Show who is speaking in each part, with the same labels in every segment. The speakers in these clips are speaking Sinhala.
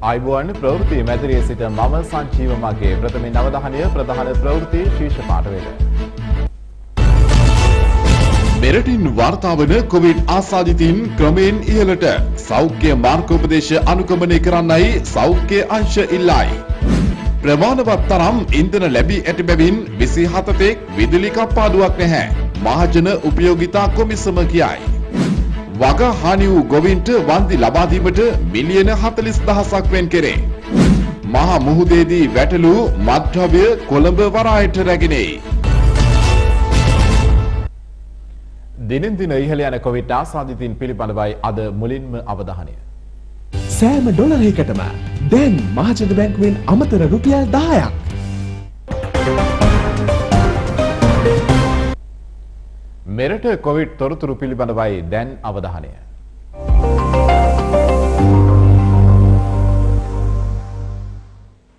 Speaker 1: ආයුබෝවන් ප්‍රවෘත්ති මැදිරියේ සිට මම සංජීව මගේ ප්‍රථමයෙන් අවධානය ප්‍රධාන ප්‍රවෘත්ති ශීර්ෂ පාඨ වේද.
Speaker 2: මෙරටින් වාර්තා වන කොවිඩ් ආසාදිතින් ක්‍රමයෙන් ඉහළට සෞඛ්‍ය මාර්ගෝපදේශ අනුගමනය කරන්නයි සෞඛ්‍ය අංශ ඉල්ලයි. ප්‍රමාණවත් තරම් ඉන්ධන ලැබී ඇති බැවින් 27 තෙක් විදුලි කප්පාදුවක් නැහැ. මහජන උපයෝගිතා කොමිසම කියයි. වග හානි වූ ගොවීන්ට වන්දි ලබා දීමට මිලියන 40,000ක් වෙන් කෙරේ. මහා මුහුදේදී වැටලූ මත්ද්‍රව්‍ය කොළඹ වරායට රැගෙනේ.
Speaker 1: දිනෙන් දින ඉහළ යන කොවිඩ් ආසාදිතින් පිළිබඳවයි අද මුලින්ම අවධානය.
Speaker 3: සෑම ඩොලරයකටම දැන් මහජන බැංකුවෙන් අමතර රුපියල් 10ක්.
Speaker 1: මෙරට කොවිඩ් තොරතුරු පිළිබඳවයි දැන් අවධානය.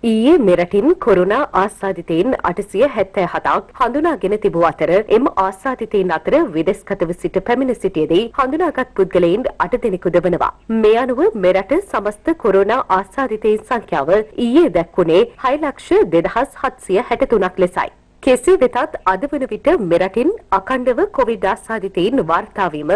Speaker 4: ඊයේ මෙරටින් කොරෝනා ආසාදිතයින් 877ක් හඳුනාගෙන තිබූ අතර එම ආසාදිතයින් අතර විදේශගතව සිට පැමිණ සිටියේදී හඳුනාගත් පුද්ගලයන් 8 දෙනෙකුද වනවා. මේ අනුව මෙරට සමස්ත කොරෝනා ආසාදිතයින් සංඛ්‍යාව ඊයේ දැක්වුණේ 6,2763ක් ලෙසයි. කෙසේ වෙතත් අද වන විට මෙරටින් අඛණ්ඩව කොවිඩ් ආසාදිතයින් වාර්තා වීම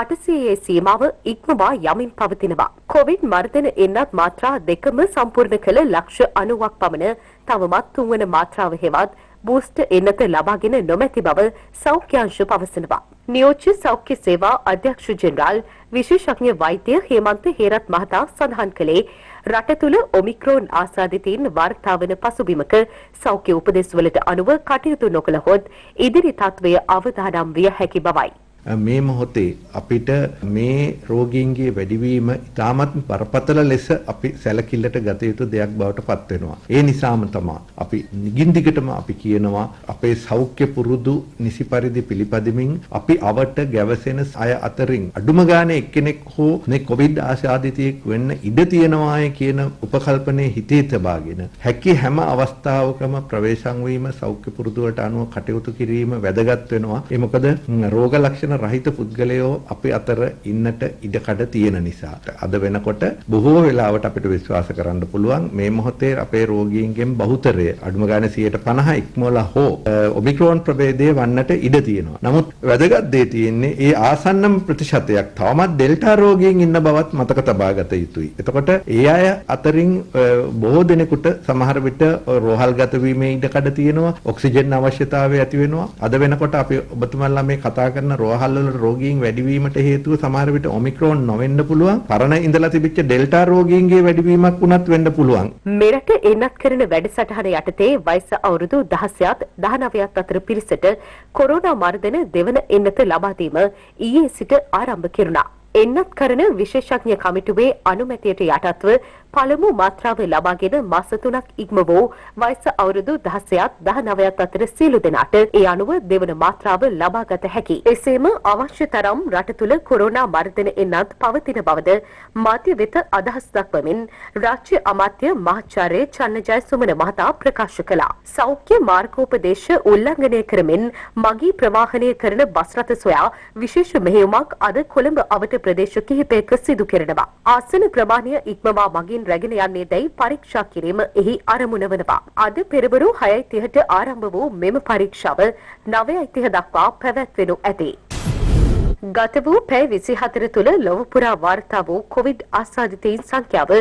Speaker 4: 800 සීමාව ඉක්මවා යමින් පවතිනවා. කොවිඩ් මර්ධන එන්නත් මාත්‍රා දෙකම සම්පූර්ණ කළ ලක්ෂ 90ක් පමණ තවමත් තුන්වන මාත්‍රාව හෙවත් බූස්ටර් එන්නත ලබාගෙන නොමැති බව සෞඛ්‍ය අංශ පවසනවා. නියෝජ්‍ය සෞඛ්‍ය සේවා අධ්‍යක්ෂ ජෙනරාල් විශේෂඥ වෛද්‍ය හේමන්ත හේරත් මහතා සඳහන් කළේ රට තුළ ඔමික්‍රෝන් ආසාදිතයින් වාර්තා වන පසුබිමක සෞඛ්‍ය උපදෙස්වලට අනුව කටයුතු නොකළහොත් ඉදිරි තත්ත්වය අවදානම් විය හැකි බවයි.
Speaker 5: මේ මොහොතේ අපිට මේ රෝගීන්ගේ වැඩිවීම ඉතාමත් බරපතල ලෙස අපි සැලකිල්ලට ගත යුතු දෙයක් බවට පත් වෙනවා. ඒ නිසාම තමයි අපි නිගින් දිගටම අපි කියනවා අපේ සෞඛ්‍ය පුරුදු නිසි පරිදි පිළිපදමින් අපි අවට ගැවසෙන අය අතරින් අඩුම ගානේ එක්කෙනෙක් හෝ මේ කොවිඩ් ආසාදිතයෙක් වෙන්න ඉඩ තියෙනවායි කියන උපකල්පනයේ හිතේ තබාගෙන හැකි හැම අවස්ථාවකම ප්‍රවේශම් වීම සෞඛ්‍ය පුරුදු වලට අනුව කටයුතු කිරීම වැදගත් වෙනවා. ඒ මොකද රෝග ලක්ෂණ රහිත පුද්ගලයෝ අපේ අතර ඉන්නට ඉඩකඩ තියෙන නිසා. අද වෙනකොට බොහෝ වෙලාවට අපිට විශ්වාස කරන්න පුළුවන් මේ මොහොතේ අපේ රෝගීන්ගෙන් බහුතරය අඩුම ගානේ 50% ඉක්මවලා හෝ ඔමික්‍රෝන් ප්‍රභේදයේ වන්නට ඉඩ තියෙනවා. නමුත් වැදගත් දේ තියෙන්නේ ඒ ආසන්නම ප්‍රතිශතයක් තවමත් ඩෙල්ටා රෝගීන් ඉන්න බවත් මතක තබා ගත යුතුයි. එතකොට ඒ අය අතරින් බොහෝ දෙනෙකුට සමහර විට රෝහල්ගත වීමේ ඉඩකඩ තියෙනවා. ඔක්සිජන් අවශ්‍යතාවය ඇති වෙනවා. අද වෙනකොට අපි ඔබතුමන්ලා මේ කතා කරන රෝහල් වල රෝගීන් වැඩිවීමට හේතුව සමහර විට ඔමික්‍රෝන් නොවෙන්න පුළුවන්. පරණ ඉඳලා තිබිච්ච ඩෙල්ටා රෝගීන්ගේ වැඩිවීමක් වුණත් වෙන්න පුළුවන්.
Speaker 4: මෙරට එන්නත් කරන වැඩසටහන යටතේ වයස අවුරුදු 16ත් 19ත් අතර පිරිසට කොරෝනා මර්ධන දෙවන එන්නත ලබා දීම ඊයේ සිට ආරම්භ කෙරුණා. එන්නත් කරන විශේෂඥ කමිටුවේ අනුමැතියට යටත්ව පළමු මාත්‍රාව ලබාගෙන මාස 3ක් ඉක්ම වූ වයස අවුරුදු 16ත් 19ත් අතර සියලු දෙනාට ඒ අනුව දෙවන මාත්‍රාව ලබා ගත හැකි. එසේම අවශ්‍ය තරම් රට තුළ කොරෝනා මර්ධන එන්නත් පවතින බවද මාධ්‍ය වෙත අදහස් දක්වමින් රාජ්‍ය අමාත්‍ය මහාචාර්ය චන්නජය සුමන මහතා ප්‍රකාශ කළා. සෞඛ්‍ය මාර්ගෝපදේශ උල්ලංඝනය කරමින් මගී ප්‍රවාහනය කරන බස් රථ සොයා විශේෂ මෙහෙයුමක් අද කොළඹ අවට ප්‍රදේශ කිහිපයක සිදු කරනවා. ආසන ප්‍රමාණය ඉක්මවා මගින් රැගෙන යන්නේ දැයි පරීක්ෂා කිරීම එහි අරමුණ වනවා. අද පෙරවරු 6:30ට ආරම්භ වූ මෙම පරීක්ෂාව 9:30 දක්වා පැවැත්වෙනු ඇති. ගත වූ පැය 24 තුළ ලොව පුරා වාර්තා වූ කොවිඩ් ආසාදිතයින් සංඛ්‍යාව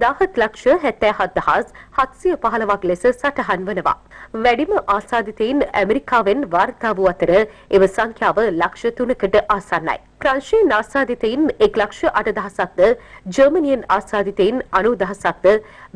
Speaker 4: 17,77,715ක් ලෙස සටහන් වනවා. වැඩිම ආසාදිතයින් ඇමරිකාවෙන් වාර්තා වූ අතර එම සංඛ්‍යාව ලක්ෂ 3කට ආසන්නයි. ප්‍රංශයෙන් ආසාදිතයින් 1,08,000ක්ද, ජර්මනියෙන් ආසාදිතයින් 90,000ක්ද,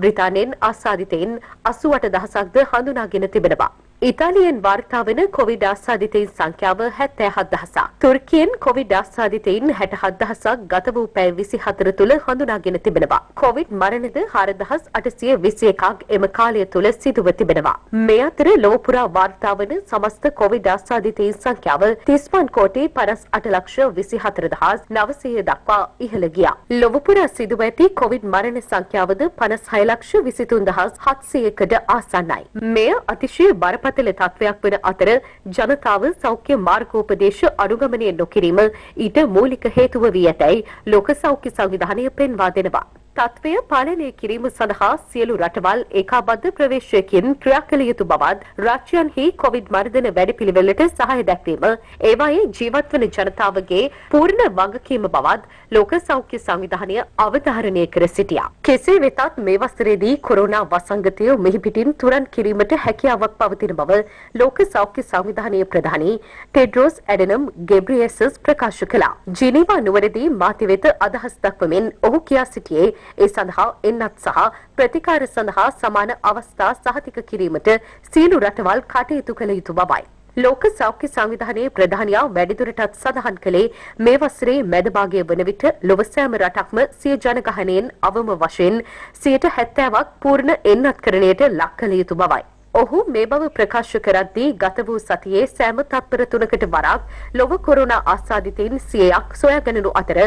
Speaker 4: බ්‍රිතාන්‍යයෙන් ආසාදිතයින් 88,000ක්ද හඳුනාගෙන තිබෙනවා. ඉතාලියෙන් වාර්තා වන කොවිඩ් ආසාදිතයින් සංඛ්‍යාව 77,000ක්. තුර්කියෙන් කොවිඩ් ආසාදිතයින් 67,000ක් ගත වූ පැය 24 තුළ හඳුනාගෙන තිබෙනවා. කොවිඩ් මරණද 4,821ක් එම කාලය තුළ සිදුව තිබෙනවා. මේ අතර ලොව පුරා වාර්තා වන සමස්ත කොවිඩ් ආසාදිතයින් සංඛ්‍යාව 35,50,24,900 දක්වා ඉහළ ගියා. ලොව පුරා සිදුව ඇති කොවිඩ් මරණ සංඛ්‍යාවද 56,23,700කට ආසන්නයි. මෙය අතිශය බරපතල තත්ත්වයක් වන අතර ජනතාව සෞඛ්‍ය මාර්ගෝපදේශ අනුගමනය නොකිරීම ඊට මූලික හේතුව වී ඇතැයි ලෝක සෞඛ්‍ය සංවිධානය පෙන්වා දෙනවා. තත්ත්වය පාලනය කිරීම සඳහා සියලු රටවල් ඒකාබද්ධ ප්‍රවේශයකින් ක්‍රියා කළ යුතු බවත් රාජ්‍යයන්හි කොවිඩ් මර්ධන වැඩපිළිවෙළට සහාය දැක්වීම ඒවායේ ජීවත් වන ජනතාවගේ පූර්ණ වගකීම බවත් ලෝක සෞඛ්‍ය සංවිධානය අවධාරණය කර සිටියා. කෙසේ වෙතත් මේ වසරේදී කොරෝනා වසංගතය මෙහිපිටින් තුරන් කිරීමට හැකියාවක් පවතින බව ලෝක සෞඛ්‍ය සංවිධානයේ ප්‍රධානී ටෙඩ්‍රොස් ඇඩනම් ගෙබ්‍රියසස් ප්‍රකාශ කළා. ජිනීවා නුවරදී මාධ්‍ය වෙත අදහස් දක්වමින් ඔහු කියා සිටියේ ඒ සඳහා එන්නත් සහ ප්‍රතිකාර සඳහා සමාන අවස්ථා සහතික කිරීමට සියලු රටවල් කටයුතු කළ යුතු බවයි. ලෝක සෞඛ්‍ය සංවිධානයේ ප්‍රධානියා වැඩිදුරටත් සඳහන් කළේ මේ වසරේ මැද භාගය වන විට ලොව සෑම රටක්ම සිය ජනගහනයෙන් අවම වශයෙන් 70%ක් පූර්ණ එන්නත්කරණයට ලක් කළ යුතු බවයි. ඔහු මේ බව ප්‍රකාශ කරද්දී ගත වූ සතියේ සෑම තත්පර 3කට වරක් ලොව කොරෝනා ආසාදිතයින් 100ක් සොයාගැනුණු අතර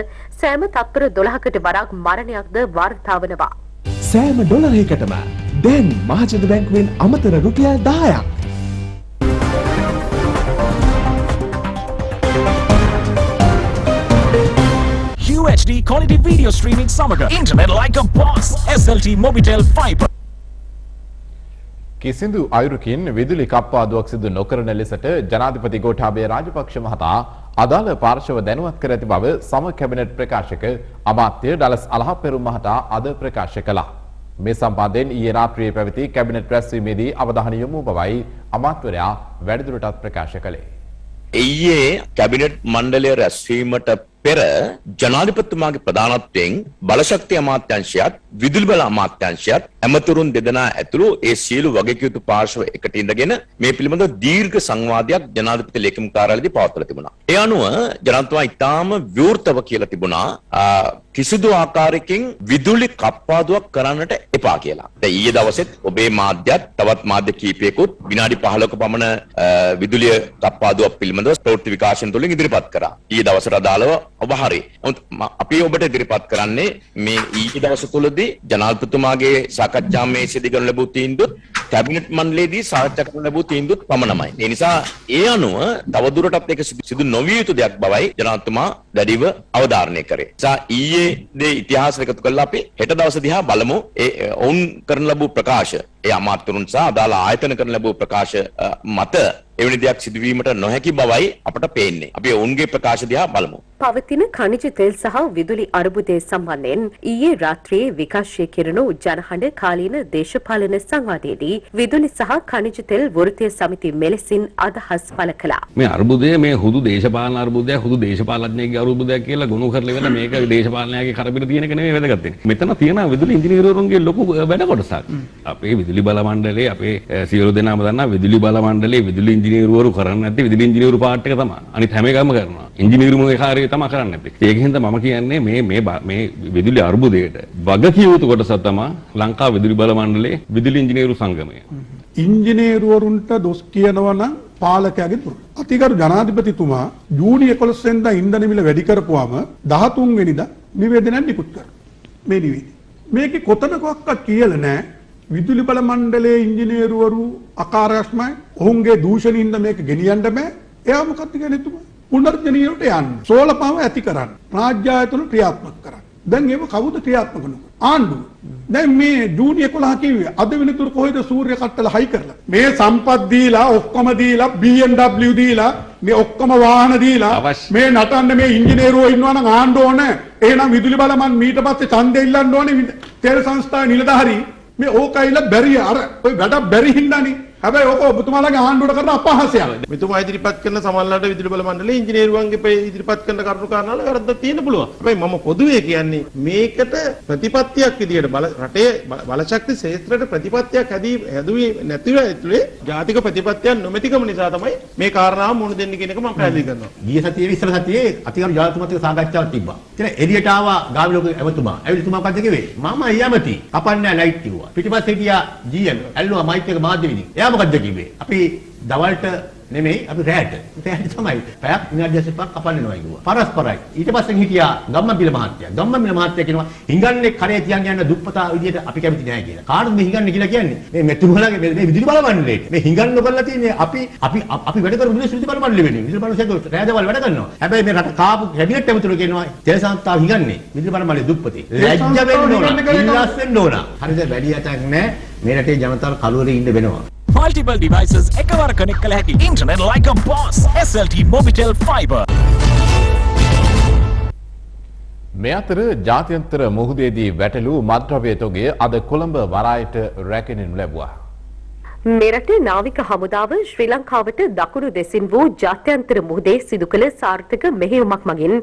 Speaker 4: සෑම තත්පර 12කට වරක් මරණයක්ද වාර්තා වනවා.
Speaker 3: සෑම ඩොලරයකටම දැන් මහජන බැංකුවෙන් අමතර රුපියල් 10ක්.
Speaker 6: UHD quality video streaming සමග internet like a boss. SLT Mobitel Fiber.
Speaker 1: කිසිදු අයුරකින් විදුලි කප්පාදුවක් සිදු නොකරන ලෙසට ජනාධිපති ගෝඨාභය රාජපක්ෂ මහතා අදාළ පාර්ශව දැනුවත් කර ඇති බව සම කැබිනට් ප්‍රකාශක අමාත්‍ය ඩලස් අලහප්පෙරුම් මහතා අද ප්‍රකාශ කළා. මේ සම්බන්ධයෙන් ඊයේ රාත්‍රියේ පැවති කැබිනට් රැස්වීමේදී අවධානය යොමු බවයි අමාත්‍යවරයා වැඩිදුරටත් ප්‍රකාශ කළේ.
Speaker 7: ඊයේ කැබිනට් මණ්ඩලය රැස්වීමට පෙර ජනාධිපතිතුමාගේ ප්‍රධානත්වයෙන් බලශක්ති අමාත්‍යාංශයත් විදුලි බල අමාත්‍යාංශයත් ඇමතුරුන් දෙදෙනා ඇතුළු ඒ සියලු වගකීතු පාර්ශව එකට ඉඳගෙන මේ පිළිබඳව දීර්ඝ සංවාදයක් ජනාධිපති ලේකම් කාර්යාලයේදී පවත්වලා තිබුණා. ඒ අනුව ජනාධිපතිතුමා ඉතාම විවෘතව කියලා තිබුණා කිසිදු ආකාරයකින් විදුලි කප්පාදුවක් කරන්නට එපා කියලා. දැන් ඊයේ දවසෙත් ඔබේ මාධ්‍යත් තවත් මාධ්‍ය කීපයකුත් විනාඩි 15ක පමණ විදුලිය කප්පාදුවක් පිළිබඳව ප්‍රවෘත්ති විකාශන තුළින් ඉදිරිපත් කරා. ඊයේ දවසට අදාළව ඔබ හරි. අපි ඔබට ඉදිරිපත් කරන්නේ මේ ඊයේ දවස් තුලදී ජනාධිපතිතුමාගේ සාකච්ඡා මේසෙදී ගන්න ලැබූ තීන්දුවත් කැබිනට් මණ්ඩලයේදී සාකච්ඡා කරන්න ලැබූ තීන්දුවත් පමණමයි. ඒ නිසා ඒ අනුව තවදුරටත් ඒක සිදු නොවිය යුතු දෙයක් බවයි ජනාධිපතිතුමා දැඩිව අවධාරණය කරේ. නිසා ඊයේ දේ ඉතිහාසය එකතු කරලා අපි හෙට දවස දිහා බලමු. ඔවුන් කරන ලැබූ ප්‍රකාශ ඒ අමාත්‍යවරුන් සහ අදාළ ආයතන කරන ලැබූ ප්‍රකාශ මත එවැනි දෙයක් සිදුවීමට නොහැකි බවයි අපට පේන්නේ. අපි ඔවුන්ගේ ප්‍රකාශ දිහා බලමු.
Speaker 4: පවතින ಖನಿජ තෙල් සහ විදුලි අර්බුදය සම්බන්ධයෙන් ඊයේ රාත්‍රියේ විකාශය කෙරුණු ජනහඬ කාලීන දේශපාලන සංවාදයේදී විදුලි සහ ಖනිජ තෙල් වෘත්තීය සමිති මෙලෙසින් අදහස් පළ කළා.
Speaker 8: මේ අර්බුදය මේ හුදු දේශපාලන අර්බුදයක් හුදු දේශපාලඥයෙක්ගේ අර්බුදයක් කියලා ගොනු කරලා ඉවරලා මේක දේශපාලනයාගේ කරපිට තියෙන එක නෙමෙයි වැදගත් වෙන්නේ. මෙතන තියෙන විදුලි ඉංජිනේරුවරුන්ගේ ලොකු වැඩ කොටසක්. අපේ විදුලි බල මණ්ඩලයේ අපේ සියලු දෙනාම දන්නා විදුලි බල මණ්ඩලයේ විදුලි ඉංජිනේරුවරු කරන්නේ නැති විදුලි ඉංජිනේරු පාර්ට් එක තමයි. අනිත් හැම එකම කරනවා. ඉංජිනේරුමුගේ කාර්යය තමයි කරන්නේ නැත්තේ. ඒකෙන්ද මම කියන්නේ මේ විදුලි අර්බුදයට වගකිය යුතු කොටස තමයි ලංකා විදුලි බල මණ්ඩලයේ විදුලි ඉංජිනේරු සංගමය.
Speaker 9: ඉංජිනේරුවරුන්ට දොස් කියනවා නම් පාලකයාගේ දුර. අතිගරු ජනාධිපතිතුමා ජූනි 11 වෙනිදා ඉන්ධන මිල වැඩි කරපුවාම 13 වෙනිදා නිවේදනයක් නිකුත් කරා. මේ නිවේදනය. මේකේ කොතනකවත් කියලා නැහැ. විදුලි බල මණ්ඩලයේ ඉංජිනේරුවරු අකාර්යක්ෂමයි. ඔවුන්ගේ දූෂණින්ද මේක ගෙනියන්න බෑ. එයා මොකක්ද කියන්නේ තුමා? පුනර්ජනනයට යන්න. සෝලපාව ඇති කරන්න. රාජ්‍ය ආයතන ක්‍රියාත්මක කරන්න. දැන් ඒව කවුද ක්‍රියාත්මක කරන්නේ? ආණ්ඩුව. දැන් මේ ජූනි 11 කිව්වේ අද වෙනතුරු කොහෙද සූර්ය කට්ටල හයි කරලා මේ සම්පත් දීලා ඔක්කොම දීලා BMW දීලා මේ ඔක්කොම වාහන දීලා මේ නටන්න මේ ඉංජිනේරුවෝ ඉන්නවා නම් ආණ්ඩුව ඕනේ. එහෙනම් විදුලි බල මන් මීට පස්සේ ඡන්දෙ ඉල්ලන්න ඕනේ තෙල් සංස්ථාවේ නිලධාරී මේ ඕකයිල බැරිය අර ඔය වැඩ බැරි හින්දානේ. හැබැයි ඔක ඔබතුමාලගේ ආණ්ඩුවට කරන අපහාසයක්.
Speaker 10: මෙතුමා ඉදිරිපත් කරන සමහරවිට විදුලි බල මණ්ඩලයේ ඉංජිනේරුවන්ගේ ඉදිරිපත් කරන කරුණු කාරණා වල වැරද්දක් තියෙන්න පුළුවන්. හැබැයි මම පොදුවේ කියන්නේ මේකට ප්‍රතිපත්තියක් විදියට රටේ බලශක්ති ක්ෂේත්‍රයට ප්‍රතිපත්තියක් හැදුවේ නැතිව ඇතුලේ ජාතික ප්‍රතිපත්තියක් නොමැතිකම නිසා තමයි මේ කාරණාව මුණ දෙන්නේ කියන එක මම පැහැදිලි කරනවා.
Speaker 11: ගිය සතියේ ඉස්සර සතියේ අතිගරු ජනාධිපතිතුමාත් එක්ක සාකච්ඡාවක් තිබ්බා. ඉතින් එළියට ආවා ගාමිණී ලෝක ඇමතුමා. ඇවිල්ලා මොකක්ද කිව්වේ? මම යමති. කපන්නේ ලයිට් කිව්වා. පිටිපස්සේ හිටියා ජීඑල් ඇල්ලුවා මයික් එක මාධ්‍ය විදිහට. මොකද්ද කිව්වේ? අපි දවල්ට නෙමෙයි අපි රැට තමයි පැයක් විනාඩි 25ක් කපන්න වෙනවා කිව්වා. පරස්පරයි. ඊට පස්සේ හිටියා ගම්මබිල මහත්තයා. ගම්මබිල මහත්තයා කියනවා හිඟන්නේ කරේ තියන් යන දුප්පතා විදියට අපි කැමති නෑ කියලා. කාටද මේ හිඟන්නේ කියලා කියන්නේ? මේ මෙතුමලගේ මේ විදුලි බල මණ්ඩලයට. මේ හිඟන්න කරලා තියෙන්නේ අපි වැඩ කරමු විදුලි බල මණ්ඩලෙ වෙන්නේ. විදුලි බල සේක රැදවල් වැඩ කරනවා. හැබැයි මේ රට කාපු කැබිනට් ඇමතුරු කියනවා තෙලසංස්ථාව හිඟන්නේ. විදුලි බල මණ්ඩලෙ දුප්පතේ. ලැජ්ජ වෙන්න ඕන. ඉල්ලස් වෙන්න ඕන. හරිද? වැඩි යටක් නෑ. මේ රටේ ජනතාව කලුවරේ ඉන්න වෙනවා.
Speaker 6: Multiple devices එකවර connect කළ හැකි internet like a boss. SLT Mobitel Fiber.
Speaker 1: මේ අතර ජාත්‍යන්තර මුහුදේදී වැටලූ මත්ද්‍රව්‍ය තොගය අද කොළඹ වරායට රැකෙනු ලැබුවා.
Speaker 4: මෙරට නාවික හමුදාව ශ්‍රී ලංකාවට දකුණු දෙසින් වූ ජාත්‍යන්තර මුහුදේ සිදු කළ සාර්ථක මෙහෙයුමක් මගින්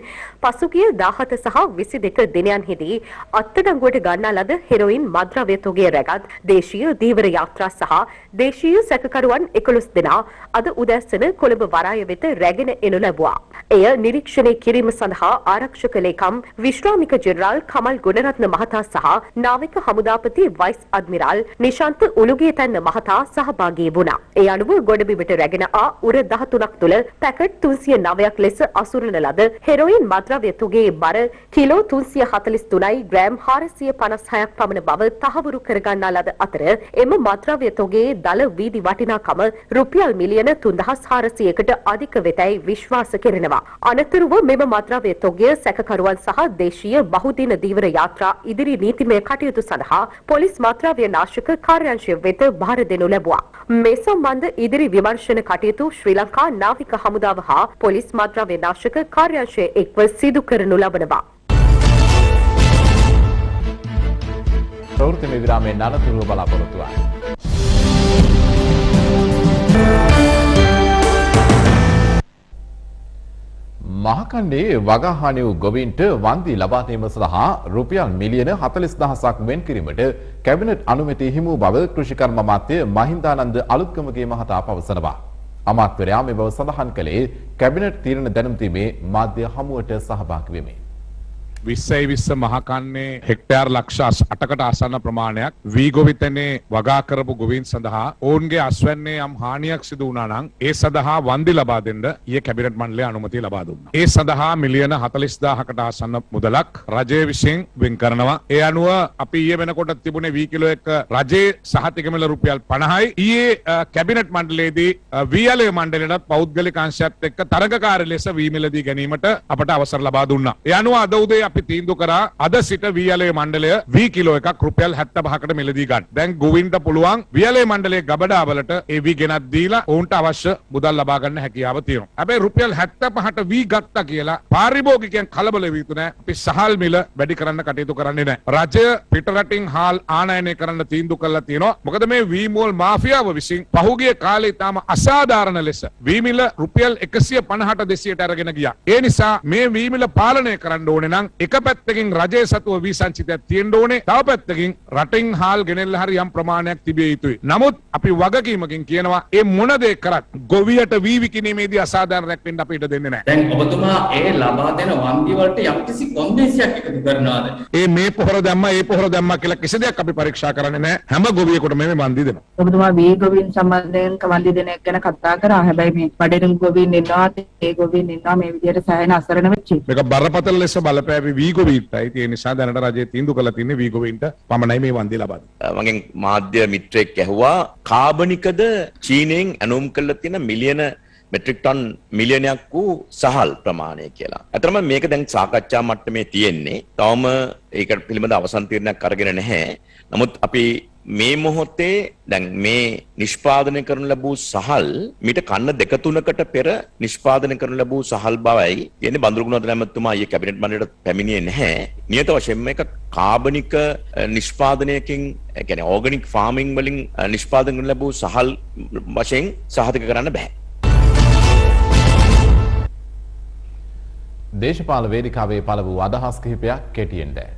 Speaker 4: පසුගිය 17 සහ 22 දිනයන්හිදී අත්අඩංගුවට ගන්නා ලද හෙරොයින් මත්ද්‍රව්‍ය තොගය රැගත් දේශීය දීවර යාත්‍රා සහ දේශීය සැකකරුවන් 11 දෙනා අද උදැසන කොළඹ වරාය වෙත රැගෙන එනු ලැබුවා. එය නිරීක්ෂණය කිරීම සඳහා ආරක්ෂක ලේකම් විශ්‍රාමික ජෙනරාල් කමල් ගුණරත්න මහතා සහ නාවික හමුදාපති වයිස් අද්මිරාල් නිශාන්ත උලුගේතැන්න මහතා සහභාගී වුණා. ඒ අනුව ගොඩබිමට රැගෙන උර 13ක් තුළ පැකට් 309ක් ලෙස අසුරන ලද හෙරොයින් මත්ද්‍රව්‍ය තොගයේ බර කිලෝ 343යි ග්‍රෑම් 456ක් පමණ බව තහවුරු කරගන්නා ලද අතර එම මත්ද්‍රව්‍ය තොගයේ දල වීදි වටිනාකම රුපියල් මිලියන 3400කට අධික වෙතයි විශ්වාස කෙරෙනවා. අනතුරුව මෙම මත්ද්‍රව්‍ය තොගය සැකකරුවන් සහ දේශීය බහුදින දීවර යාත්‍රා ඉදිරි නීතිමය කටයුතු සඳහා පොලිස් මත්ද්‍රව්‍ය නාශක කාර්යාංශය වෙත බාර දෙනු ලැබුවා. මේ සම්බන්ධ ඉදිරි විමර්ශන කටයුතු ශ්‍රී ලංකා නාවික හමුදාව හා පොලිස් මත්ද්‍රව්‍ය නාශක කාර්යාංශය එක්ව සිදු කරනු ලබනවා.
Speaker 1: ප්‍රවෘත්ති මේ විරාමයෙන් අනතුරුව බලාපොරොත්තු වන්න. මහකණ්ඩේ වගහානි වූ ගොවීන්ට වන්දි ලබා දීම සඳහා රුපියල් මිලියන 40000ක් වෙන් කිරීමට කැබිනට් අනුමැතිය හිමි වූ බව කෘෂිකර්ම අමාත්‍ය මහින්දානන්ද අලුත්ගමගේ මහතා පවසනවා. අමාත්‍යවරයා මේ බව සඳහන් කළේ කැබිනට් තීරණ දැනුම් දීමේ මාධ්‍ය හමුවට සහභාගී වෙමින්.
Speaker 12: 20 මහකන්නේ හෙක්ටයාර් ලක්ෂ 8කට ආසන්න ප්‍රමාණයක් වී ගොවිතැනේ වගා කරපු ගොවීන් සඳහා ඔවුන්ගේ අස්වැන්නේ යම් හානියක් සිදු වුණා නම් ඒ සඳහා වන්දි ලබා දෙන්න ඊයේ කැබිනට් මණ්ඩලය අනුමැතිය ලබා දුන්නා. ඒ සඳහා මිලියන 40000කට ආසන්න මුදලක් රජය විසින් වෙන් කරනවා. ඒ අනුව අපි ඊයේ වෙනකොට තිබුණේ වී කිලෝ එක රජයේ සහතික මිල රුපියල් 50යි. ඊයේ කැබිනට් මණ්ඩලයේදී වී මණ්ඩලයට පෞද්ගලික අංශයත් එක්ක තරගකාරී ලෙස වී මිලදී ගැනීමට අපට අවසර ලබා දුන්නා. ඒ අනුව අද උදේ අපි තීන්දුව කරා අද සිට වීඇලේ මණ්ඩලය වී කිලෝ එකක් රුපියල් 75කට මිලදී ගන්න. දැන් ගොවින්ට පුළුවන් වීඇලේ මණ්ඩලයේ ගබඩාවලට ඒ වී ගෙනත් දීලා ඔවුන්ට අවශ්‍ය මුදල් ලබා ගන්න හැකියාව තියෙනවා. හැබැයි රුපියල් 75ට වී ගත්තා කියලා පාරිභෝගිකයන් කලබල වෙ යුතු නැහැ. අපි සහල් මිල වැඩි කරන්න කටයුතු කරන්නේ නැහැ. රජය පිටරටින් හාල් ආනයනය කරන්න තීන්දුව කරලා තියෙනවා. මොකද මේ වී මෝල් මාෆියාව විසින් පහුගිය කාලේ තාම අසාධාරණ ලෙස වී මිල රුපියල් 150ට 200ට අරගෙන ගියා. ඒ නිසා මේ වී මිල පාලනය කරන්න ඕනේ නම් එක පැත්තකින් රජයේ සතුව වී සංචිතයක් තියෙන්න ඕනේ. තව පැත්තකින් රටින් හාල් ගෙනෙල්ලා හරි යම් ප්‍රමාණයක් තිබිය යුතුයි. නමුත් අපි වගකීමකින් කියනවා මේ මොන දේ කරත් ගොවියට වී විකිණීමේදී අසාධාරණයක් වෙන්න අපි ඉඩ දෙන්නේ නැහැ.
Speaker 13: දැන් ඔබතුමා ඒ ලබා දෙන වන්දි වලට යම්කිසි කොන්දේසියක් එකතු කරනවාද?
Speaker 12: මේ පොහොර දැම්මා කියලා කිසි දෙයක් අපි පරීක්ෂා කරන්නේ නැහැ. හැම ගොවියෙකුටම මේ වන්දි දෙනවා.
Speaker 14: ඔබතුමා වී ගොවීන් සම්බන්ධයෙන් වන්දි දෙන එක ගැන කතා කරා. හැබැයි මේ බඩේරුම් ගොවීන් ඉන්නවා, ඒ ගොවීන් ඉන්නවා මේ විදිහට සෑහෙන අසරණ වෙච්චි.
Speaker 12: මේක බරපතල ලෙස බලපෑවි වී ගොවීන්ටයි. ඒ නිසා දැනට රජය තීන්දුව කළා තියෙන්නේ වී ගොවීන්ට පමණයි මේ වන්දි ලබා දෙන්නේ.
Speaker 7: මගෙන් මාධ්‍ය මිත්‍රයෙක් ඇහුවා කාබනිකද චීනෙන් ඇනුම් කළා තියෙන මිලියන මෙට්‍රික් ටන් මිලියනයක් වූ සහල් ප්‍රමාණය කියලා. අතරම මේක දැන් සාකච්ඡා මට්ටමේ තියෙන්නේ. තවම ඒකට පිළිබඳ අවසන් තීරණයක් අරගෙන නැහැ. නමුත් අපි මේ මොහොතේ දැන් මේ නිෂ්පාදනය කරනු ලැබූ සහල් මීට කන්න 2-3කට පෙර නිෂ්පාදනය කරනු ලැබූ සහල් බවයි කියන්නේ බඳුරුගුණවර්ධන ඇමතුමා ඊයේ කැබිනට් මණ්ඩලයට පැමිණියේ නැහැ. නියත වශයෙන්ම මේක කාබනික නිෂ්පාදනයකින් ඒ කියන්නේ ඕගනික් ෆාමින් වලින් නිෂ්පාදනය කරනු ලැබූ සහල් වශයෙන් සහතික කරන්න බෑ.
Speaker 1: දේශපාලන වේදිකාවේ පළ වූ අදහස් කිහිපයක් කෙටියෙන් දැන්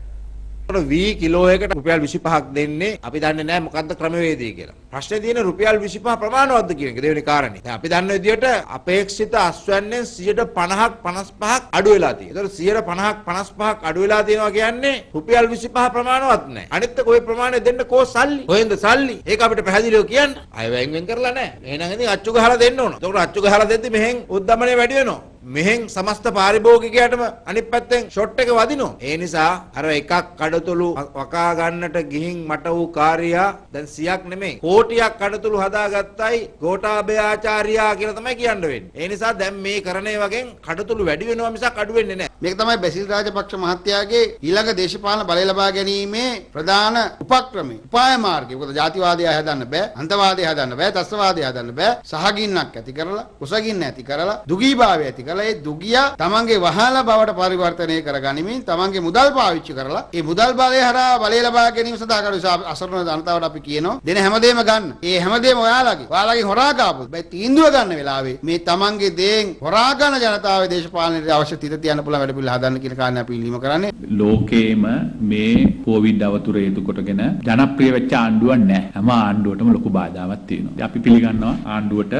Speaker 15: වී කිලෝ එකකට රුපියල් 25ක් දෙන්නේ අපි දන්නේ නැහැ මොකද්ද ක්‍රමවේදය කියලා. ප්‍රශ්නේ තියෙන්නේ රුපියල් 25 ප්‍රමාණවත්ද කියන එක දෙවෙනි කාරණේ. දැන් අපි දන්න විදිහට අපේක්ෂිත අස්වැන්නෙන් 50%ක් 55ක් අඩු වෙලා තියෙනවා. ඒතකොට 50%ක් 55ක් අඩු වෙලා තියෙනවා කියන්නේ රුපියල් 25 ප්‍රමාණවත් නැහැ. අනිත් එක ওই ප්‍රමාණය දෙන්න කෝ සල්ලි. කොහෙන්ද සල්ලි? ඒක අපිට පැහැදිලිව කියන්න. අය වෙන් කරලා නැහැ. එහෙනම් ඉතින් අච්චු ගහලා දෙන්න ඕන. ඒතකොට අච්චු ගහලා දෙද්දි මෙහෙන් උද්දමනය වැඩි වෙනවා. මෙහෙන් සමස්ත පාරිභෝගිකයටම අනිත් පැත්තෙන් ෂොට් එක වදිනවා. ඒ නිසා අර එකක් කඩතුළු වකා ගන්නට ගිහින් මට වූ කාර්යයා දැන් 100ක් නෙමෙයි කෝටියක් කඩතුළු හදාගත්තයි ගෝඨාභය ආචාර්යා කියලා තමයි කියන්න වෙන්නේ. ඒ නිසා දැන් මේ කරනේ වගේ කඩතුළු වැඩි වෙනවා මිසක් අඩු වෙන්නේ නැහැ.
Speaker 16: මේක තමයි බැසිල් රාජපක්ෂ මහත්තයාගේ ඊළඟ දේශපාලන බලය ලබා ගැනීමේ ප්‍රධාන උපක්‍රමය. උපාය මාර්ගය. මොකද ජාතිවාදය හදන්න බෑ, අන්තවාදය හදන්න බෑ, ත්‍රස්තවාදය හදන්න බෑ. සහගින්නක් ඇති කරලා, කුසගින්න ඇති කරලා, දුගීභාවය ඇති කරලා ඒ දුගියා තමන්ගේ වහලා බවට පරිවර්තනය කරගනිමින් තමන්ගේ මුදල් පාවිච්චි කරලා ඒ මුදල් බලය හරහා බලය ලබා ගැනීම සඳහා කරු අසරණ ජනතාවට අපි කියනවා දෙන හැමදේම ගන්න. ඒ හැමදේම ඔයාලගේ හොරා කාපු. බයි තීන්දුව ගන්න වෙලාවේ මේ තමන්ගේ දේෙන් හොරා ගන්න ජනතාවේ දේශපාලනයේ අවශ්‍ය තිත තියන්න පුළුවන් වැඩ පිළිවෙල හදන්න කියන කාරණේ අපි ඉල්ලීම කරන්නේ.
Speaker 17: ලෝකේම මේ කොවිඩ් අවතුර හේතු කොටගෙන ජනප්‍රිය වෙච්ච ආණ්ඩුවක් නැහැ. හැම ආණ්ඩුවටම ලොකු බාධාවක් තියෙනවා. අපි පිළිගන්නවා ආණ්ඩුවට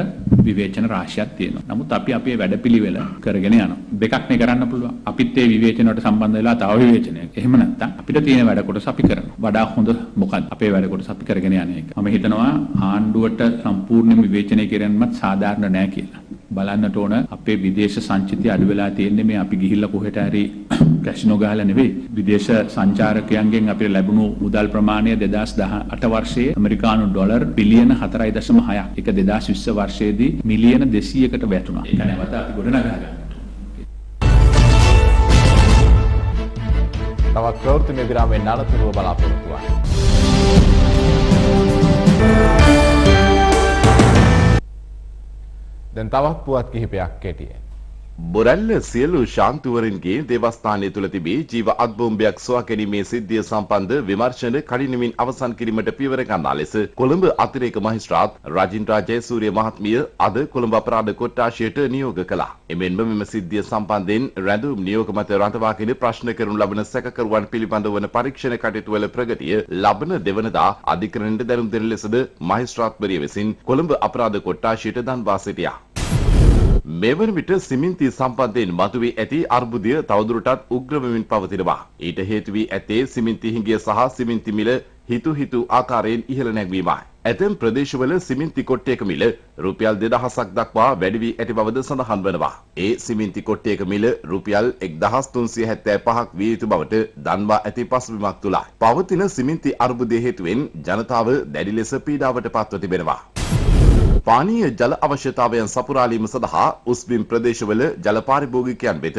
Speaker 17: විවේචන රාශියක් තියෙනවා. නමුත් අපි අපේ වැඩපිළිවෙල කරගෙන යනවා. දෙකක් නේ කරන්න පුළුවන්. අපිත් ඒ විවේචන වලට සම්බන්ධ වෙලා තව විවේචනයක්. එහෙම නැත්නම් අපිට තියෙන වැඩ කොටස අපි කරනවා. වඩා හොඳ මොකක්ද? අපේ වැඩ කොටස අපි කරගෙන යන එක. මම හිතනවා ආණ්ඩුවට සම්පූර්ණ විවේචනය කිරීමත් සාධාරණ නෑ කියලා. බලන්නට ඕන අපේ විදේශ සංචිතය අඩු වෙලා තියෙන්නේ මේ අපි ගිහිල්ලා කොහෙට හරි කැසිනෝ ගහලා නෙවෙයි. විදේශ සංචාරකයන්ගෙන් අපිට ලැබුණු මුදල් ප්‍රමාණය 2018 වර්ෂයේ ඇමරිකානු ඩොලර් බිලියන 4.6ක්. ඒක 2020 වර්ෂයේදී මිලියන 200කට වැටුණා. ඒක නැවත අපි ගොඩනගා ගන්නවා.
Speaker 1: තවත් ප්‍රවෘත්ති විරාමයෙන් අනතුරුව බලාපොරොත්තු වන්න. දැන් තවත් පුවත් කිහිපයක් කෙටියෙන්.
Speaker 2: බොරැල්ල සියලු ශාන්තුවරින්ගේ දේවස්ථානය තුළ තිබී ජීව අත්බෝම්බයක් සොයා ගැනීමේ සිද්ධිය සම්බන්ධ විමර්ශන කඩිනමින් අවසන් කිරීමට පියවර ගන්නා ලෙස කොළඹ අතිරේක මහේස්ත්‍රාත් රජින්ද්‍රා ජයසූරිය මහත්මිය අද කොළඹ අපරාධ කොට්ටාශයට නියෝග කළා. එමෙන්ම මෙම සිද්ධිය සම්බන්ධයෙන් රැඳුම් නියෝග මත රඳවාගෙන ප්‍රශ්න කරනු ලබන සැකකරුවන් පිළිබඳ වන පරීක්ෂණ කටයුතු වල ප්‍රගතිය ලබන දෙවනදා අධිකරණයට දැනුම් දෙන ලෙසද මහේස්ත්‍රාත්වරිය විසින් කොළඹ අපරාධ කොට්ටාශයට දන්වා සිටියා. මේ වන විට සිමෙන්ති සම්බන්ධයෙන් මතුවී ඇති අර්බුදය තවදුරටත් උග්‍ර වෙමින් පවතිනවා. ඊට හේතු වී ඇත්තේ සිමෙන්ති හිඟය සහ සිමෙන්ති මිල හිතු ආකාරයෙන් ඉහළ නැග්වීමයි. ඇතැම් ප්‍රදේශවල සිමෙන්ති කොට්ටයක මිල රුපියල් 2000ක් දක්වා වැඩි වී ඇති බවද සඳහන් වනවා. ඒ සිමෙන්ති කොට්ටයක මිල රුපියල් 1375ක් විය යුතු බවට දන්වා ඇති පසුබිමක් තුලයි. පවතින සිමෙන්ති අර්බුදය හේතුවෙන් ජනතාව දැඩි ලෙස පීඩාවට පත්ව තිබෙනවා. පානීය ජල අවශ්‍යතාවයන් සපුරාලීම සඳහා උස්බිම් ප්‍රදේශවල ජල පාරිභෝගිකයන් වෙත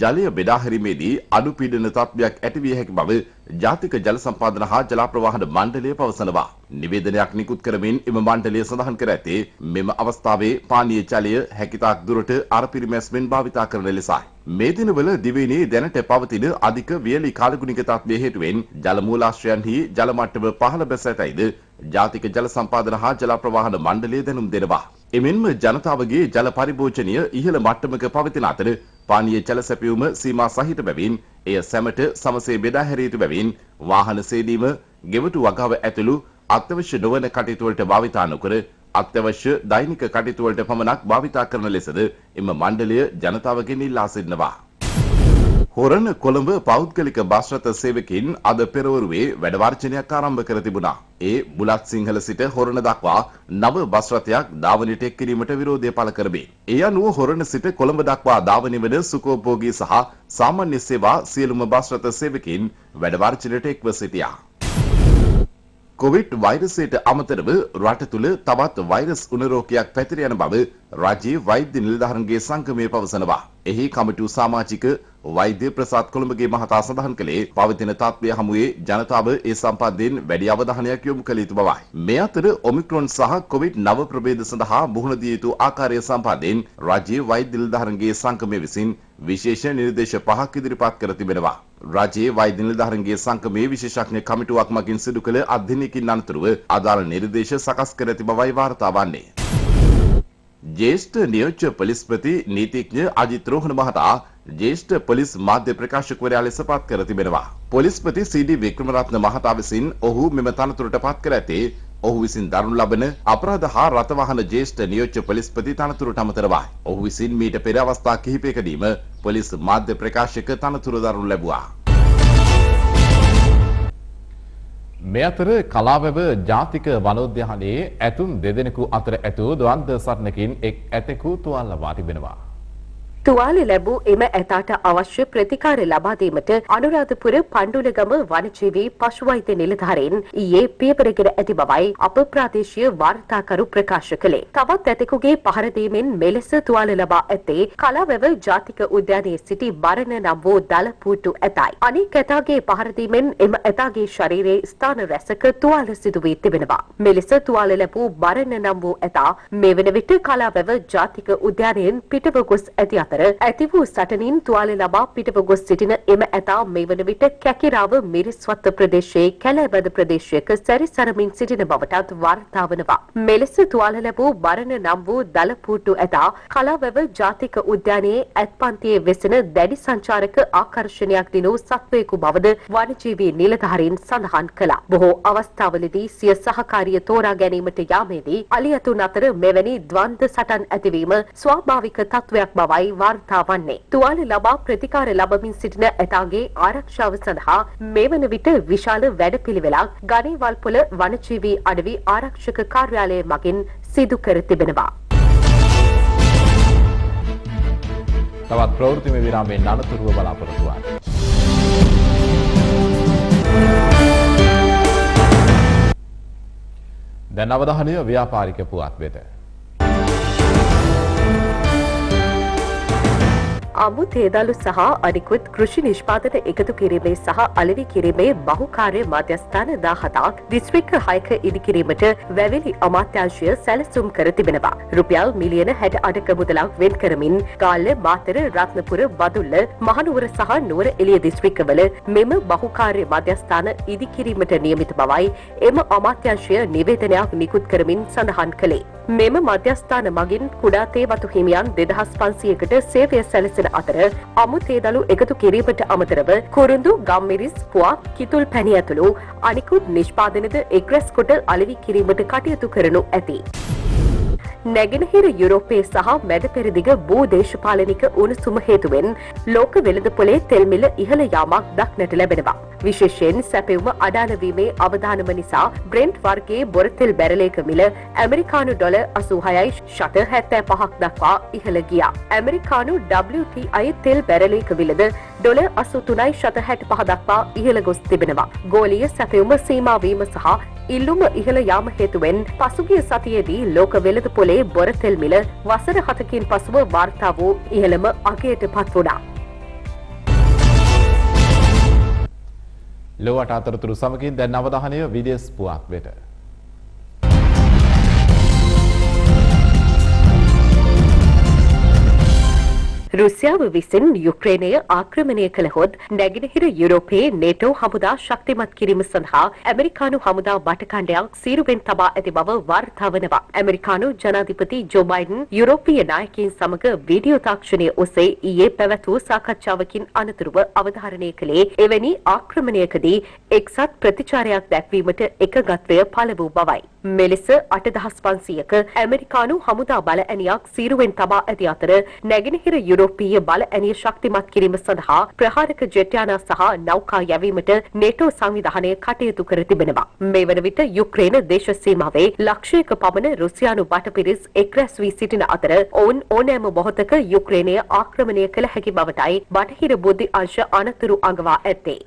Speaker 2: ජලය බෙදා හැරීමේදී අඩු පීඩන තත්ත්වයක් ඇති විය හැකි බව ජාතික ජල සම්පාදන හා ජල ප්‍රවාහන මණ්ඩලය පවසනවා. නිවේදනයක් නිකුත් කරමින් එම මණ්ඩලය සඳහන් කර ඇත්තේ මෙම අවස්ථාවේ පානීය ජලය හැකිතාක් දුරට අරපිරිමැස්මෙන් භාවිතා කරන ලෙසයි. මේ දිනවල දිවයිනේ දැනට පවතින අධික වියලි කාලගුණික තත්ත්වය හේතුවෙන් ජල මූලාශ්‍රයන්හි ජල මට්ටම පහළ බැස ඇතයිද ජාතික ජල සම්පාදන හා ජල ප්‍රවාහන මණ්ඩලය දැනුම් දෙනවා. එමෙන්ම ජනතාවගේ ජල පරිභෝජනය ඉහළ මට්ටමක පවතින අතර පානීය ජල සැපයුම සීමා සහිත බැවින් එය සැමට සමසේ බෙදා හැරිය යුතු බැවින් වාහන සේදීම, ගෙවතු වගාව ඇතුළු අත්‍යවශ්‍ය නොවන කටයුතු වලට භාවිතා නොකර අත්‍යවශ්‍ය දෛනික කටයුතු වලට පමණක් භාවිතා කරන ලෙසද එම මණ්ඩලය ජනතාවගෙන් ඉල්ලා සිටිනවා. හොරණ කොළඹ පෞද්ගලික බස් රථ සේවකයින් අද පෙරවරුවේ වැඩ වර්ජනයක් ආරම්භ කර තිබුණා. ඒ බුලත් සිංහල සිට හොරණ දක්වා නව බස් රථයක් ධාවනයට එක් කිරීමට විරෝධය පළ කරමින් ඒ අනුව හොරණ සිට කොළඹ දක්වා ධාවනය වන සුඛෝපභෝගී සහ සාමාන්‍ය සේවා සියලුම බස් රථ සේවකයින් වැඩ වර්ජනයට එක්ව සිටියා. කොවිඩ් වෛරසයට අමතරව රට තුළ තවත් වෛරස් උණරෝගයක් පැතිර යන බව රාජ්‍ය වෛද්‍ය නිලධාරීන්ගේ සංගමය පවසනවා. එහි කමිටු සමාජික වෛද්‍ය ප්‍රසාද් කොළඹගේ මහතා සඳහන් කළේ පවතින තත්ත්වය හමුවේ ජනතාව ඒ සම්බන්ධයෙන් වැඩි අවධානයක් යොමු කළ යුතු බවයි. මේ අතර ඔමික්‍රොන් සහ කොවිඩ් නව ප්‍රභේද සඳහා මුහුණ දිය යුතු ආකාරය සම්බන්ධයෙන් රාජ්‍ය වෛද්‍ය නිලධාරීන්ගේ සංගමය විසින් විශේෂ නිර්දේශ 5ක් ඉදිරිපත් කර තිබෙනවා. රාජ්‍ය වෛද්‍ය නිලධාරීන්ගේ සංගමයේ විශේෂඥ කමිටුවක් මගින් සිදු කළ අධ්‍යයනයකින් අනතුරුව අදාළ නිර්දේශ සකස් කර ඇති බවයි වාර්තා වන්නේ. ज्येष्ठ नियोज्य पोलिස්පති නීතිඥ අජිත් රෝහණ මහතා ज्येष्ठ पोलिस මාධ්‍ය ප්‍රකාශකවරයා ලෙස පත් කර තිබෙනවා. පොලිස්පති සී.ඩී. වික්‍රමරත්න මහතා විසින් ඔහු මෙම තනතුරට පත් කර ඇතේ ඔහු විසින් දරනු ලබන අපරාධ හා රථවාහන ज्येष्ठ නියෝජ්‍ය පොලිස්පති තනතුරට අමතරවයි. ඔහු විසින් මීට පෙර අවස්ථා කිහිපයකදීම පොලිස් මාධ්‍ය ප්‍රකාශක තනතුර දරනු ලැබුවා.
Speaker 1: මේ අතර කලාවැව ජාතික වනෝද්‍යානයේ ඇතුන් දෙදෙනෙකු අතර ඇතු ද්වන්ද සටනකින් එක් ඇතෙකු තුවාල ලබා තිබෙනවා.
Speaker 4: තුවාල ලැබූ එම ඇතාට අවශ්‍ය ප්‍රතිකාර ලබා දීමට අනුරාධපුර පණ්ඩුලගම වනජීවී පශු වෛද්‍ය නිලධාරීන් ඊයේ පියවරගෙන ඇති බවයි අප ප්‍රාදේශීය වාර්තාකරු ප්‍රකාශ කළේ. තවත් ඇතෙකුගේ පහර දීමෙන් මෙලෙස තුවාල ලබා ඇත්තේ කලාවැව ජාතික උද්‍යානයේ සිටි බරණ නම් වූ දල පුට්ටු ඇතයි. අනෙක් ඇතාගේ පහර දීමෙන් එම ඇතාගේ ශරීරයේ ස්ථාන රැසක තුවාල සිදු වී තිබෙනවා. මෙලෙස තුවාල ලැබූ බරණ නම් වූ ඇතා මේ වන විට කලාවැව ජාතික උද්‍යානයෙන් පිටව ගොස් ඇති ඇති වූ සටනින් තුවාල ලබා පිටව ගොස් සිටින එම ඇතා මේ වන විට කැකිරාව මිරිස්වත්ත ප්‍රදේශයේ කැලෑබද ප්‍රදේශයක සැරිසරමින් සිටින බවටත් වාර්තා වනවා. මෙලෙස තුවාල ලැබූ බරණ නම් වූ දලපූට්ටු ඇතා කලාවැව ජාතික උද්‍යානයේ ඇත්පන්තියේ වෙසෙන දැඩි සංචාරක ආකර්ෂණයක් දිනූ සත්වයෙකු බවද වනජීවී නිලධාරීන් සඳහන් කළා. බොහෝ අවස්ථාවලදී සිය සහකාරිය තෝරා ගැනීමට යාමේදී අලියතුන් අතර මෙවැනි ද්වන්ද සටන් ඇතිවීම ස්වාභාවික තත්වයක් බවයි වාර්තා වන්නේ. තුවාල ලබා ප්‍රතිකාර ලබමින් සිටින ඇතාගේ ආරක්ෂාව සඳහා මේ වන විට විශාල වැඩපිළිවෙලක් ගණේවල්පොළ වනජීවී අඩවි ආරක්ෂක කාර්යාලය මගින් සිදු කර තිබෙනවා.
Speaker 1: තවත් ප්‍රවෘත්තිමය විරාමයෙන් අනතුරුව බලාපොරොත්තු වන්න. දැන් අවධානය ව්‍යාපාරික පුවත් වෙත.
Speaker 4: අමු තේදලු සහ අනිකුත් කෘෂි නිෂ්පාදන එකතු කිරීමේ සහ අලෙවි කිරීමේ බහුකාර්ය මධ්‍යස්ථාන 17ක් දිස්ත්‍රික්ක 6ක ඉදිකිරීමට වැවිලි අමාත්‍යාංශය සැලසුම් කර තිබෙනවා. රුපියල් මිලියන 68ක මුදලක් වෙන් කරමින් ගාල්ල, මාතර, රත්නපුර, බදුල්ල, මහනුවර සහ නුවර එළිය දිස්ත්‍රික්කවල මෙම බහුකාර්ය මධ්‍යස්ථාන ඉදිකිරීමට නියමිත බවයි එම අමාත්‍යාංශය නිවේදනයක් නිකුත් කරමින් සඳහන් කළේ. මෙම මධ්‍යස්ථාන මගින් කුඩා තේ වතු හිමියන් 2500කට සේවය සැලසෙන අතර අමු තේදලු එකතු කිරීමට අමතරව කුරුඳු, ගම්මිරිස්, පුවක්, කිතුල් පැණි ඇතුළු අනිකුත් නිෂ්පාදනද එක්රැස් කොට අලෙවි කිරීමට කටයුතු කරනු ඇති. නැගෙනහිර යුරෝපයේ සහ මැද පෙරදිග භූ දේශපාලනික උණුසුම හේතුවෙන් ලෝක වෙළඳපොලේ තෙල් මිල ඉහළ යාමක් දක්නට ලැබෙනවා. විශේෂයෙන් සැපෙවුම අඩාල වීමේ අවදානම නිසා බ්‍රෙන්ට් වර්ගයේ බොරතෙල් බැරලයක මිල ඇමරිකානු ඩොලර් 86.75ක් දක්වා ඉහළ ගියා. ඇමරිකානු WTI තෙල් බැරලයක මිලද ඩොලර් 83.65 දක්වා ඉහළ ගොස් තිබෙනවා. ගෝලීය සැපෙවුම සීමා වීම සහ ඉල්ලුම ඉහළ යාම හේතුවෙන් පසුගිය සතියේදී ලෝක වෙළඳපොලේ බොරතෙල් මිල වසර 7කින් පසුව වාර්තා වූ ඉහළම අගයට පත් වුණා.
Speaker 1: ලොවට අතරතුරු සමගින් දැන් අවධානය විදේශ පුවත් වෙත.
Speaker 4: රුසියාව විසින් යුක්‍රේනය ආක්‍රමණය කළහොත් නැගෙනහිර යුරෝපයේ නේටෝ හමුදා ශක්තිමත් කිරීම සඳහා ඇමරිකානු හමුදා බටකණ්ඩයක් සීරුවෙන් තබා ඇති බව වාර්තා වනවා. ඇමරිකානු ජනාධිපති ජෝ බයිඩන් යුරෝපීය නායකයින් සමග වීඩියෝ තාක්ෂණය ඔස්සේ ඊයේ පැවැත් වූ සාකච්ඡාවකින් අනතුරුව අවධාරණය කළේ එවැනි ආක්‍රමණයකදී එක්සත් ප්‍රතිචාරයක් දැක්වීමට එකගත්වය පළ වූ බවයි. මෙලෙස 8500ක ඇමරිකානු හමුදා බල ඇණියක් සීරුවෙන් තබා ඇති අතර නැගෙනහිර යුරෝපීය බල ඇණිය ශක්තිමත් කිරීම සඳහා ප්‍රහාරක ජෙට් යානා සහ නෞකා යැවීමට නේටෝ සංවිධානය කටයුතු කර තිබෙනවා. මේ වන විට යුක්‍රේන දේශ සීමාවේ ලක්ෂයක පමණ රුසියානු බටපිරිස් එක්රැස් වී සිටින අතර ඔවුන් ඕනෑම මොහොතක යුක්‍රේනය ආක්‍රමණය කළ හැකි බවටයි බටහිර බුද්ධි අංශ අනතුරු අඟවා ඇත්තේ.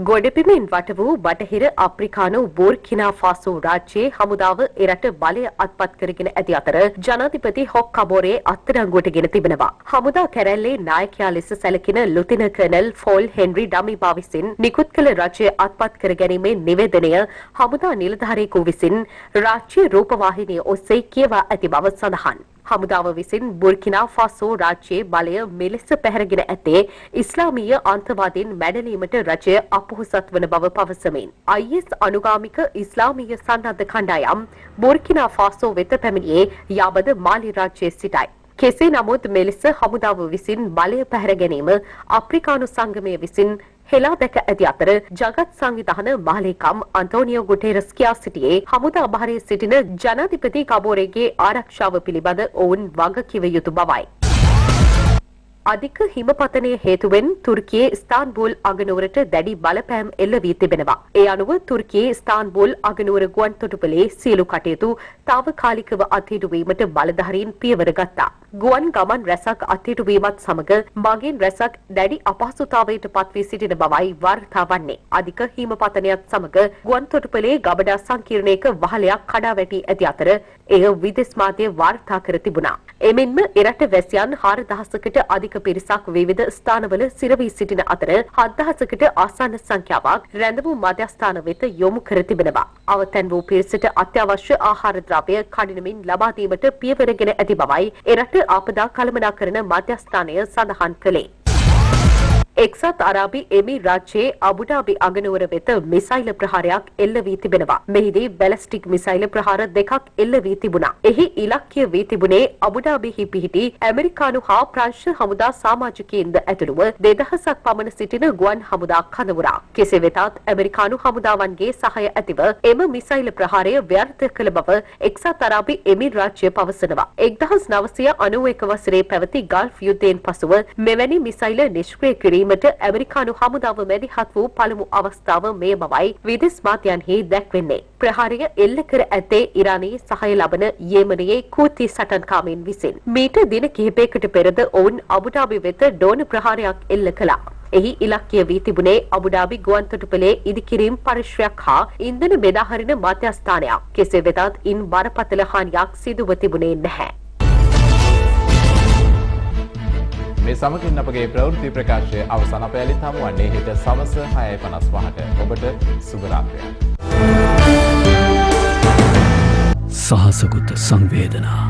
Speaker 4: ගොඩබිමින් වට වූ බටහිර අප්‍රිකානු බූර්කිනා ෆාසෝ රාජ්‍යයේ හමුදාව එරට බලය අත්පත් කරගෙන ඇති අතර ජනාධිපති හොක් කබෝරේ අත්අඩංගුවට ගෙන තිබෙනවා. හමුදා කැරැල්ලේ නායකයා ලෙස සැලකෙන ලුතින කර්නල් ෆෝල් හෙන්රි ඩමිබා විසින් නිකුත් කළ රජය අත්පත් කර ගැනීමේ නිවේදනය හමුදා නිලධාරියෙකු විසින් රාජ්‍ය රූපවාහිනිය ඔස්සේ කියවා ඇති බව සඳහන්. හමුදාව විසින් බුර්කිනා ෆාසෝ රාජ්‍යයේ බලය මෙලෙස පැහැරගෙන ඇත්තේ ඉස්ලාමීය අන්තවාදීන් මැඩලීමට රජය අපොහොසත් වන බව පවසමින් IS අනුගාමික ඉස්ලාමීය සන්නද්ධ කණ්ඩායම් බුර්කිනා ෆාසෝ වෙත පැමිණියේ යාබද මාලි රාජ්‍යයේ සිටයි. කෙසේ නමුත් මෙලෙස හමුදාව විසින් බලය පැහැර ගැනීම අප්‍රිකානු සංගමය විසින් හෙලා දැක ඇති අතර ජගත් සංවිධාන මාලේකම් අන්තෝනියෝ ගුටේරස් කියා සිටියේ හමුදා භාරයේ සිටින ජනාධිපති කබෝරේගේ ආරක්ෂාව පිළිබඳ ඔවුන් වගකිව යුතු බවයි. අධික හිමපතනය හේතුවෙන් තුර්කියේ ස්තාන්බූල් අගනුවරට දැඩි බලපෑම් එල්ල වී තිබෙනවා. ඒ අනුව තුර්කියේ ස්තාන්බූල් අගනුවර ගුවන් තොටුපළේ සියලු කටයුතු තාවකාලිකව අත්හිටුවීමට බලධාරීන් පියවර ගත්තා. ගුවන් ගමන් රැසක් අත්හිටුවීමත් සමග මගින් රැසක් දැඩි අපහසුතාවයට පත්වී සිටින බවයි වාර්තා වන්නේ. අධික හිමපතනයත් සමග ගුවන් තොටුපළේ ගබඩා සංකීර්ණයක වහලයක් කඩා වැටී ඇති අතර එය විදෙස් මාධ්‍ය වාර්තා කර තිබුණා. එමෙන්ම එරට වැසියන් 4000කට අධික පිරිසක් විවිධ ස්ථානවල සිරවී සිටින අතර 7000කට ආසන්න සංඛ්‍යාවක් රැඳවූ මධ්‍යස්ථාන වෙත යොමු කර තිබෙනවා. අවතැන් වූ පිරිසට අත්‍යවශ්‍ය ආහාර ද්‍රව්‍ය කඩිනමින් ලබා දීමට පියවරගෙන ඇති බවයි එරට ආපදා කළමනාකරන මධ්‍යස්ථානය සඳහන් කළේ. එක්සත් අරාබි එමිරාජ්‍යයේ අබුඩාබි අගනුවර වෙත මිසයිල ප්‍රහාරයක් එල්ල වී තිබෙනවා. මෙහිදී බැලස්ටික් මිසයිල ප්‍රහාර දෙකක් එල්ල වී තිබුණා. එහි ඉලක්කය වී තිබුණේ අබුඩාබිහි පිහිටි ඇමරිකානු හා ප්‍රංශ හමුදා සමාජිකයින්ද ඇතුළුව 2000ක් පමණ සිටින ගුවන් හමුදා කඳවුරා. කෙසේ වෙතත් ඇමරිකානු හමුදාවන්ගේ සහාය ඇතිව එම මිසයිල ප්‍රහාරය ව්‍යර්ථ කළ බව එක්සත් අරාබි එමිරාජ්‍ය පවසනවා. 1991 වසරේ පැවති ගල්ෆ් යුද්ධයෙන් පසුව මෙවැනි මිසයිල නිෂ්ක්‍රිය කිරීම ඇමරිකානු හමුදාව මැදිහත් වූ පළමු අවස්ථාව මේ බවයි විදෙස් මාධ්‍යයන්හි දැක්වෙන්නේ. ප්‍රහාරය එල්ල කර ඇත්තේ ඉරානයේ සහාය ලබන යෙමනයේ කූති සටන්කාමීන් විසින්. මීට දින කිහිපයකට පෙරද ඔවුන් අබුඩාබි වෙත ඩ්‍රෝන ප්‍රහාරයක් එල්ල කළා. එහි ඉලක්කය වී තිබුණේ අබුඩාබි ගුවන් තොටුපළේ ඉදිකිරීම් පරිශ්‍රයක් හා ඉන්ධන බෙදාහරින මධ්‍යස්ථානයක්. කෙසේ වෙතත් ඉන් බරපතල හානියක් සිදුව තිබුණේ නැහැ.
Speaker 1: මේ සමගින් අපගේ ප්‍රවෘත්ති ප්‍රකාශය අවසන්. අප යළිත් හමුවන්නේ හෙට සවස 6:55ට. ඔබට සුබ රාත්‍රියක්.
Speaker 6: සහසකුත් සංවේදනා